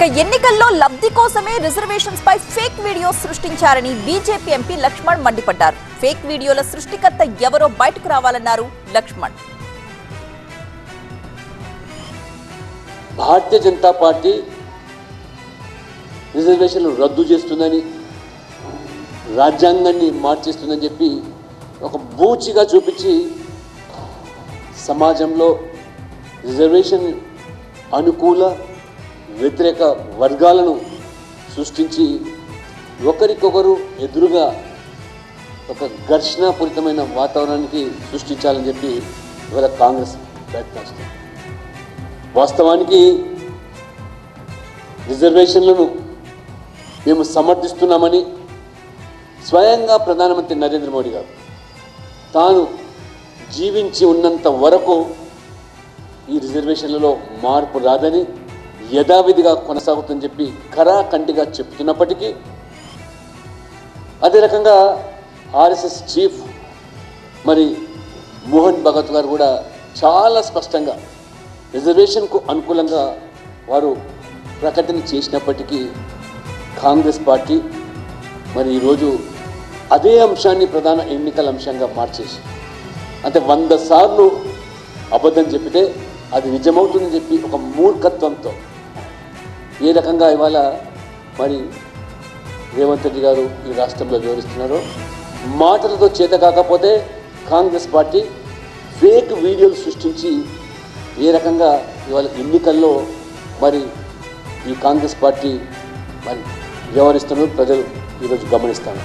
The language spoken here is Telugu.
ఎన్నికల్లో లబ్ధి కోసమే రిజర్వేషన్స్ పై ఫేక్ వీడియోస్ సృష్టించారని బీజేపీ ఎంపీ లక్ష్మణ్ మండిపడ్డారు. ఫేక్ వీడియోల సృష్టికర్త ఎవరో బయటకు రావాలన్నారు లక్ష్మణ్. భారతీయ జనతా పార్టీ రిజర్వేషన్లు రద్దు చేస్తుందని, రాజ్యాంగాన్ని మార్చేస్తుందని చెప్పి ఒక బూచిగా చూపించి సమాజంలో రిజర్వేషన్ అనుకూల వ్యతిరేక వర్గాలను సృష్టించి ఒకరికొకరు ఎదురుగా ఒక ఘర్షణాపూరితమైన వాతావరణానికి సృష్టించాలని చెప్పి ఇవాళ కాంగ్రెస్ ప్రయత్నిస్తుంది. వాస్తవానికి రిజర్వేషన్లను మేము సమర్థిస్తున్నామని స్వయంగా ప్రధానమంత్రి నరేంద్ర మోడీ గారు తాను జీవించి ఉన్నంత వరకు ఈ రిజర్వేషన్లలో మార్పు రాదని, యథావిధిగా కొనసాగుతుందని చెప్పి ఖరాఖండిగా చెప్తున్నప్పటికీ, అదే రకంగా ఆర్ఎస్ఎస్ చీఫ్ మరి మోహన్ భగవత్ గారు కూడా చాలా స్పష్టంగా రిజర్వేషన్కు అనుకూలంగా వారు ప్రకటన చేసినప్పటికీ కాంగ్రెస్ పార్టీ మరి ఈరోజు అదే అంశాన్ని ప్రధాన ఎన్నికల అంశంగా మార్చేసి, అంటే 100 సార్లు అబద్ధం చెప్పితే అది నిజమవుతుందని చెప్పి ఒక మూర్ఖత్వంతో ఏ రకంగా ఇవాళ మరి రేవంత్ రెడ్డి గారు ఈ రాష్ట్రంలో వివరిస్తున్నారో, మాటలతో చేత కాకపోతే కాంగ్రెస్ పార్టీ ఫేక్ వీడియోలు సృష్టించి ఏ రకంగా ఇవాళ ఎన్నికల్లో మరి ఈ కాంగ్రెస్ పార్టీ మరి వ్యవహరిస్తున్నారు ప్రజలు ఈరోజు గమనిస్తారు.